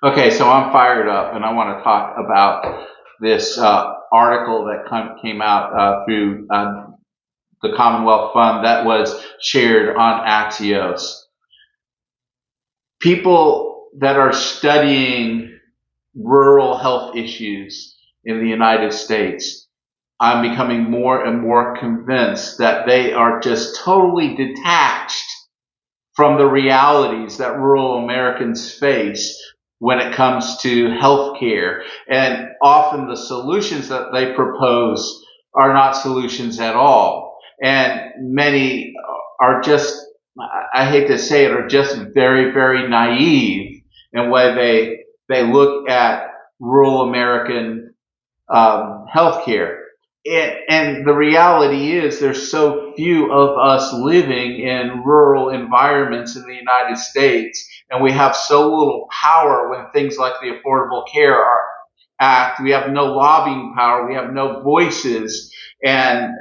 Okay, so I'm fired up, and I want to talk about this article that came out through the Commonwealth Fund that was shared on Axios. People that are studying rural health issues in the United States, I'm becoming more and more convinced that they are just totally detached from the realities that rural Americans face when it comes to healthcare. And often the solutions that they propose are not solutions at all. And many are just, I hate to say it, are just very, very naive in the way they look at rural American healthcare. And the reality is there's so few of us living in rural environments in the United States, and we have so little power when things like the Affordable Care Act, we have no lobbying power, we have no voices, and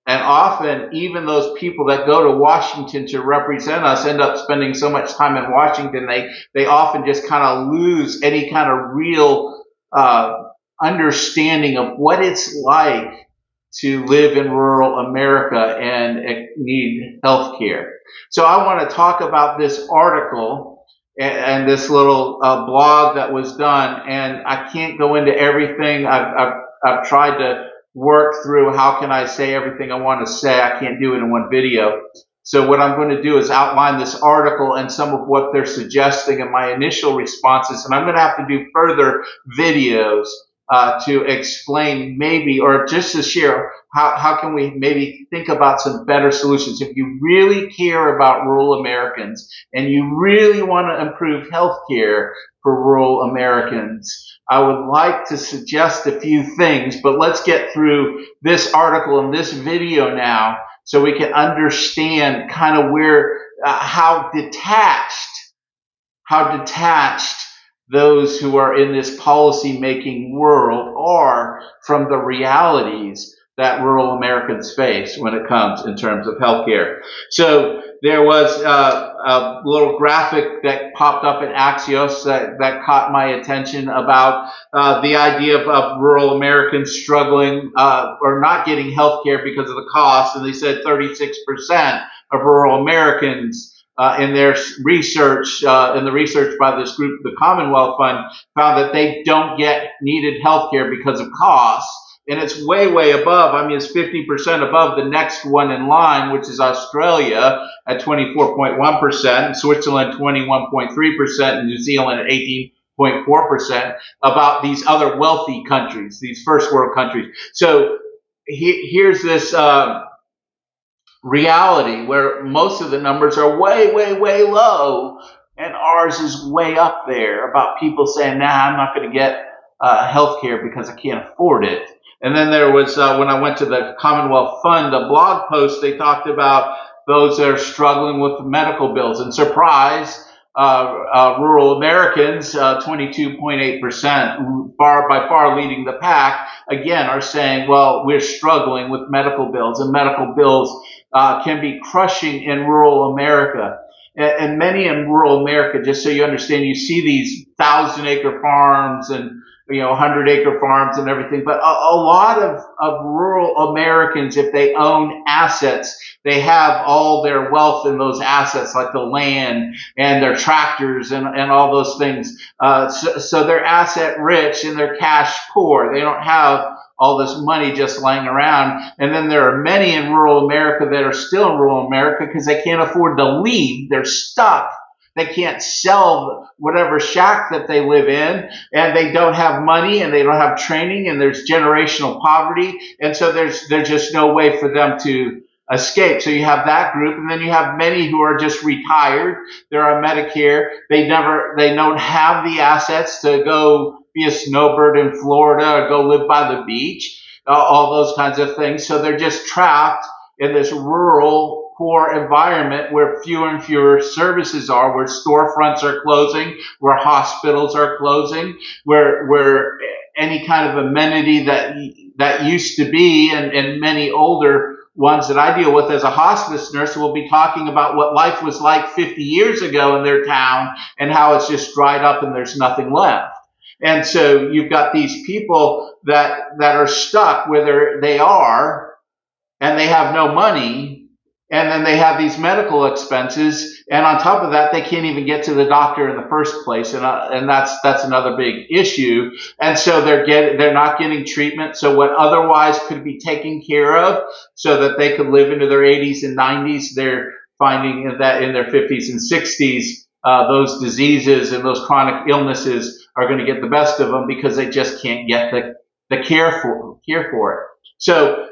and often even those people that go to Washington to represent us end up spending so much time in Washington, they often just kind of lose any kind of real understanding of what it's like to live in rural America and need health care. So I want to talk about this article and this little blog that was done, and I can't go into everything. I've tried to work through how can I say everything I want to say. I can't do it in one video. So what I'm going to do is outline this article and some of what they're suggesting and my initial responses, and I'm going to have to do further videos to explain maybe, or just to share how can we maybe think about some better solutions. If you really care about rural Americans and you really want to improve health care for rural Americans, I would like to suggest a few things, but let's get through this article and this video now so we can understand kind of where, how detached those who are in this policy-making world are from the realities that rural Americans face when it comes in terms of healthcare. So there was a little graphic that popped up in Axios that caught my attention about the idea of rural Americans struggling or not getting healthcare because of the cost, and they said 36% of rural Americans in their research, in the research by this group, the Commonwealth Fund, found that they don't get needed health care because of costs. And it's way, way above. I mean, it's 50% above the next one in line, which is Australia at 24.1%, Switzerland 21.3%, and New Zealand at 18.4%, about these other wealthy countries, these first world countries. So here's this reality where most of the numbers are way, way, way low, and ours is way up there about people saying, nah, I'm not going to get health care because I can't afford it. And then there was, when I went to the Commonwealth Fund, a blog post, they talked about those that are struggling with medical bills. And surprise, rural Americans, 22.8%, by far leading the pack, again, are saying, well, we're struggling with medical bills, and medical bills can be crushing in rural America. And many in rural America, just so you understand, you see these 1,000-acre farms and 100-acre farms and everything, but a lot of rural Americans, if they own assets, they have all their wealth in those assets, like the land and their tractors and all those things. So they're asset rich and they're cash poor. They don't have all this money just lying around. And then there are many in rural America that are still in rural America because they can't afford to leave. They're stuck. They can't sell whatever shack that they live in, and they don't have money, and they don't have training, and there's generational poverty, and so there's just no way for them to escape. So you have that group, and then you have many who are just retired. They're on Medicare. They don't have the assets to go be a snowbird in Florida or go live by the beach, all those kinds of things. So they're just trapped in this rural, poor environment where fewer and fewer services are, where storefronts are closing, where hospitals are closing, where any kind of amenity that used to be in many older ones that I deal with as a hospice nurse will be talking about what life was like 50 years ago in their town and how it's just dried up and there's nothing left. And so you've got these people that are stuck where they are, and they have no money, and then they have these medical expenses, and on top of that, they can't even get to the doctor in the first place, and that's another big issue. And so they're not getting treatment. So what otherwise could be taken care of, so that they could live into their 80s and 90s, they're finding that in their 50s and 60s, those diseases and those chronic illnesses are going to get the best of them because they just can't get the care for it. So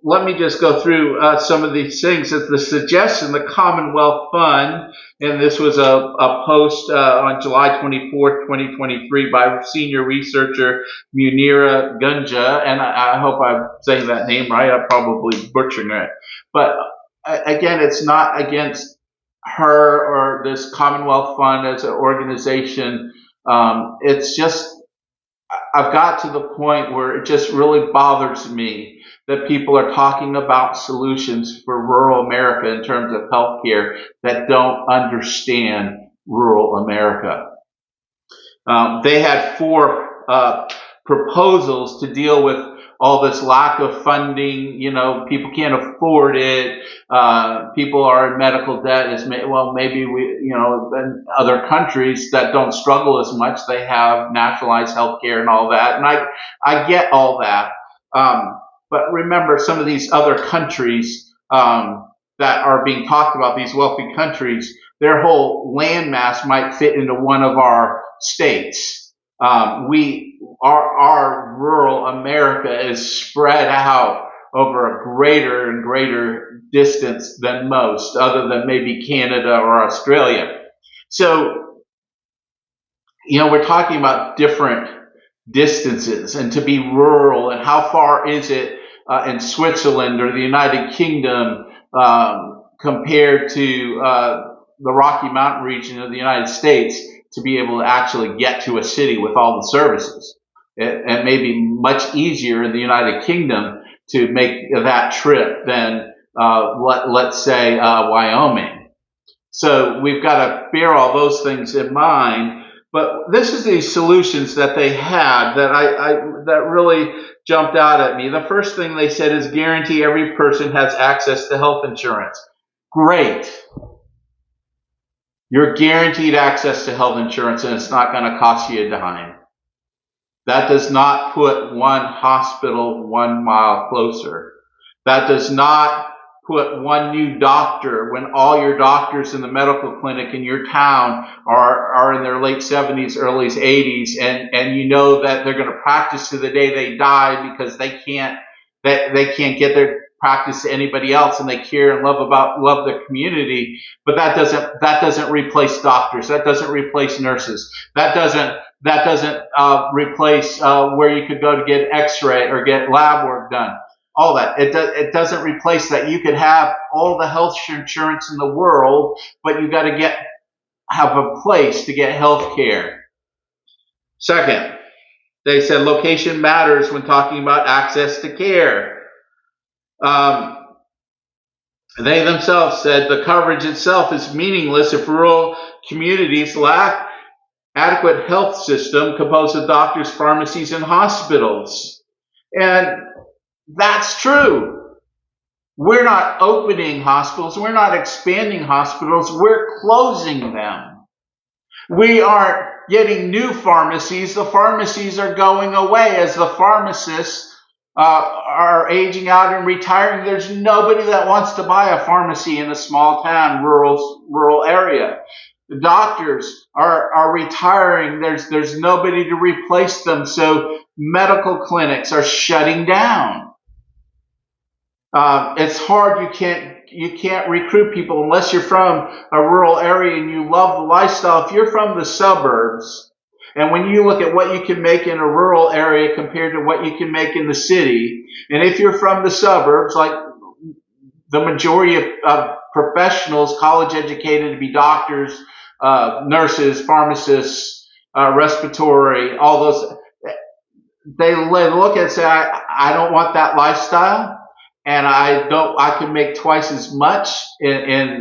let me just go through some of these things. That the suggestion, the Commonwealth Fund, and this was a post on July 24th, 2023 by senior researcher Munira Gunja, and I hope I'm saying that name right. I'm probably butchering it. But again, it's not against her or this Commonwealth Fund as an organization. It's just, I've got to the point where it just really bothers me that people are talking about solutions for rural America in terms of healthcare that don't understand rural America. They had 4 proposals to deal with all this lack of funding. People can't afford it. People are in medical debt. Maybe in other countries that don't struggle as much, they have nationalized health care and all that. And I get all that. But remember, some of these other countries that are being talked about, these wealthy countries, their whole landmass might fit into one of our states. Our rural America is spread out over a greater and greater distance than most, other than maybe Canada or Australia. So, we're talking about different distances, and to be rural, and how far is it in Switzerland or the United Kingdom compared to the Rocky Mountain region of the United States, to be able to actually get to a city with all the services. It may be much easier in the United Kingdom to make that trip than, let's say, Wyoming. So we've got to bear all those things in mind. But this is the solutions that they had that really jumped out at me. The first thing they said is guarantee every person has access to health insurance. Great. You're guaranteed access to health insurance, and it's not going to cost you a dime. That does not put one hospital 1 mile closer. That does not put one new doctor when all your doctors in the medical clinic in your town are in their late 70s, early 80s, and you know that they're going to practice to the day they die because they can't get their practice to anybody else, and they care and love the community. But that doesn't replace doctors. That doesn't replace nurses. That doesn't replace where you could go to get X-ray or get lab work done. All that. It doesn't replace that. You could have all the health insurance in the world, but you got to have a place to get health care. Second, they said location matters when talking about access to care. They themselves said the coverage itself is meaningless if rural communities lack adequate health system composed of doctors, pharmacies, and hospitals. And that's true. We're not opening hospitals. We're not expanding hospitals. We're closing them. We aren't getting new pharmacies. The pharmacies are going away as the pharmacists are aging out and retiring. There's nobody that wants to buy a pharmacy in a small town, rural area. The doctors are retiring. There's nobody to replace them. So medical clinics are shutting down. It's hard. You can't recruit people unless you're from a rural area and you love the lifestyle. If you're from the suburbs, and when you look at what you can make in a rural area compared to what you can make in the city, and if you're from the suburbs, like the majority of professionals, college educated to be doctors, nurses, pharmacists, respiratory, all those, they look at it and say, I don't want that lifestyle. and I can make twice as much in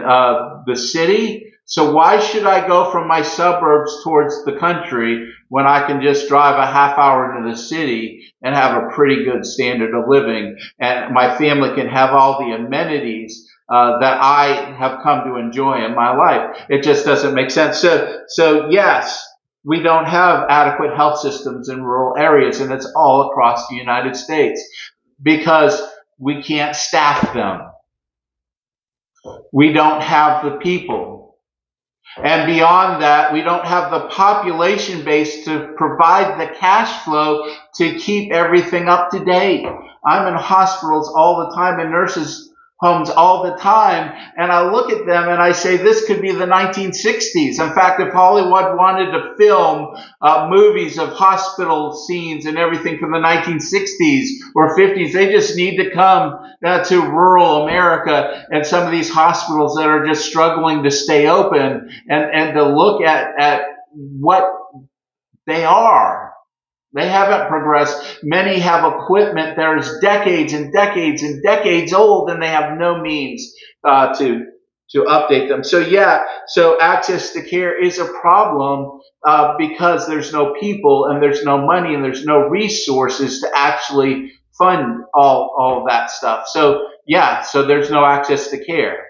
the city. So why should I go from my suburbs towards the country when I can just drive a half hour into the city and have a pretty good standard of living, and my family can have all the amenities that I have come to enjoy in my life? It just doesn't make sense. So yes, we don't have adequate health systems in rural areas, and it's all across the United States because we can't staff them. We don't have the people. And beyond that, we don't have the population base to provide the cash flow to keep everything up to date. I'm in hospitals all the time and nurses' homes all the time, and I look at them and I say, this could be the 1960s. In fact, if Hollywood wanted to film movies of hospital scenes and everything from the 1960s or 50s, they just need to come to rural America and some of these hospitals that are just struggling to stay open, and to look at what they are. They haven't progressed. Many have equipment that is decades and decades and decades old, and they have no means to update them. So yeah, so access to care is a problem because there's no people and there's no money and there's no resources to actually fund all of that stuff. So yeah, so there's no access to care.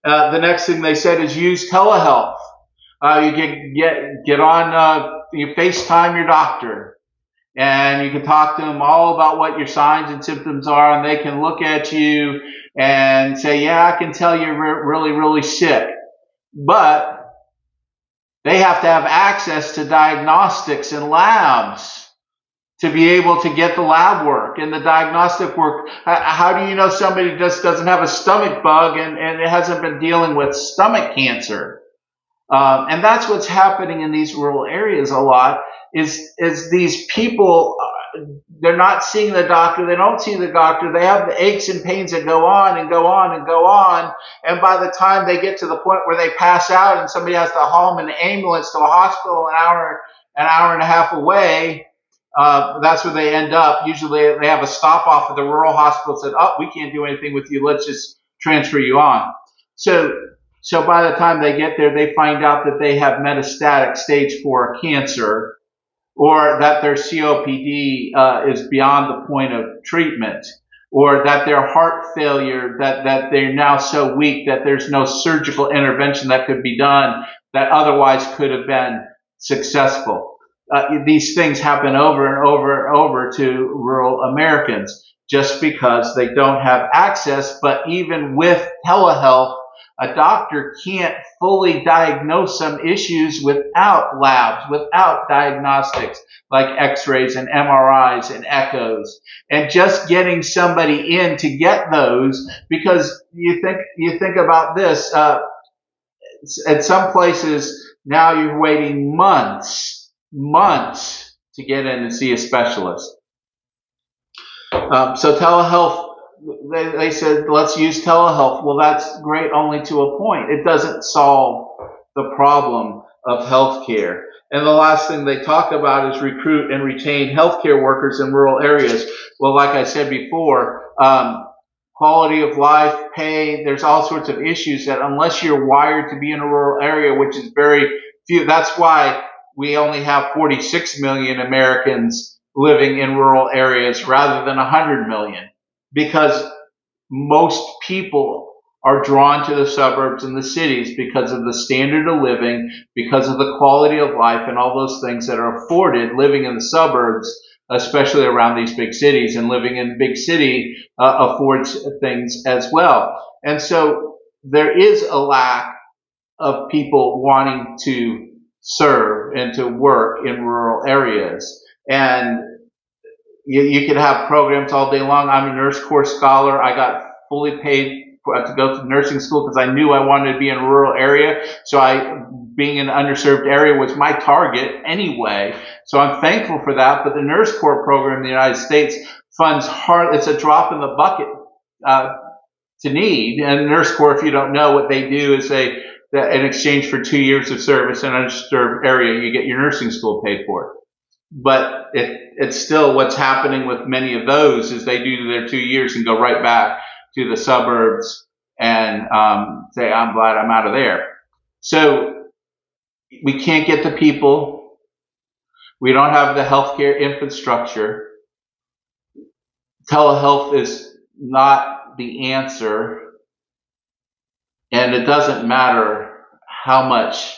The next thing they said is use telehealth. You can get on, you FaceTime your doctor, and you can talk to them all about what your signs and symptoms are, and they can look at you and say, yeah, I can tell you're really, really sick. But they have to have access to diagnostics and labs to be able to get the lab work and the diagnostic work. How do you know somebody just doesn't have a stomach bug and it hasn't been dealing with stomach cancer? And that's what's happening in these rural areas a lot, is these people, they're not seeing the doctor, they don't see the doctor, they have the aches and pains that go on and go on and go on, and by the time they get to the point where they pass out and somebody has to haul them in an ambulance to a hospital an hour and a half away, that's where they end up. Usually they have a stop off at the rural hospital and said, oh, we can't do anything with you, let's just transfer you on. So by the time they get there, they find out that they have metastatic stage 4 cancer, or that their COPD is beyond the point of treatment, or that their heart failure, that they're now so weak that there's no surgical intervention that could be done that otherwise could have been successful. These things happen over and over and over to rural Americans just because they don't have access. But even with telehealth, a doctor can't fully diagnose some issues without labs, without diagnostics like x-rays and MRIs and echoes, and just getting somebody in to get those, because you think about this, at some places now you're waiting months to get in and see a specialist. So telehealth, they said, let's use telehealth. Well, that's great only to a point. It doesn't solve the problem of healthcare. And the last thing they talk about is recruit and retain healthcare workers in rural areas. Well, like I said before, quality of life, pay, there's all sorts of issues that unless you're wired to be in a rural area, which is very few, that's why we only have 46 million Americans living in rural areas rather than 100 million. Because most people are drawn to the suburbs and the cities because of the standard of living, because of the quality of life and all those things that are afforded living in the suburbs, especially around these big cities. And living in a big city affords things as well. And so there is a lack of people wanting to serve and to work in rural areas. And you could have programs all day long. I'm a nurse corps scholar. I got fully paid to go to nursing school because I knew I wanted to be in a rural area. So being in an underserved area was my target anyway. So I'm thankful for that. But the nurse corps program in the United States funds hard. It's a drop in the bucket to need. And nurse corps, if you don't know, what they do is in exchange for 2 years of service in an underserved area, you get your nursing school paid for. but it's still what's happening with many of those is they do their 2 years and go right back to the suburbs and say, I'm glad I'm out of there. So we can't get the people. We don't have the healthcare infrastructure. Telehealth is not the answer. And it doesn't matter how much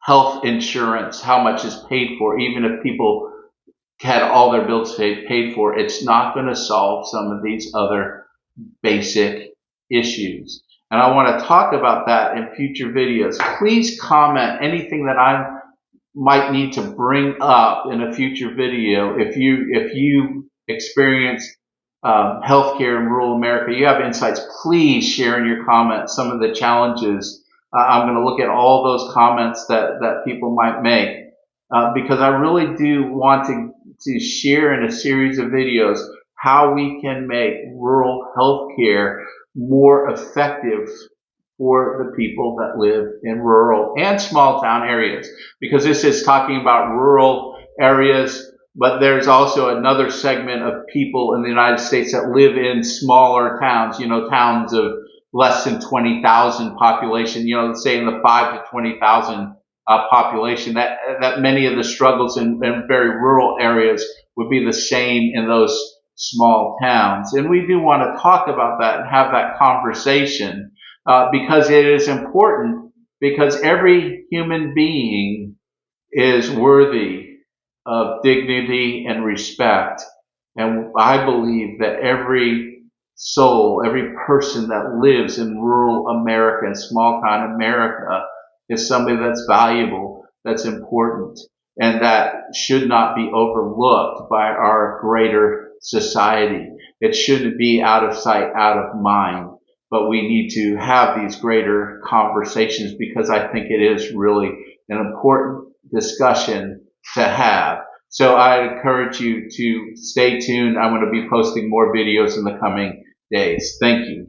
health insurance, how much is paid for, even if people had all their bills paid for, it's not going to solve some of these other basic issues. And I want to talk about that in future videos. Please comment anything that I might need to bring up in a future video. If you experience healthcare in rural America, you have insights, please share in your comments some of the challenges. I'm going to look at all those comments that people might make because I really do want to share in a series of videos how we can make rural healthcare more effective for the people that live in rural and small town areas. Because this is talking about rural areas, but there's also another segment of people in the United States that live in smaller towns, towns of less than 20,000 population, say in the 5 to 20,000 population, that many of the struggles in very rural areas would be the same in those small towns. And we do want to talk about that and have that conversation because it is important, because every human being is worthy of dignity and respect. And I believe that every soul, every person that lives in rural America and small town America is somebody that's valuable, that's important, and that should not be overlooked by our greater society. It shouldn't be out of sight, out of mind. But we need to have these greater conversations because I think it is really an important discussion to have. So I encourage you to stay tuned. I'm going to be posting more videos in the coming days. Thank you.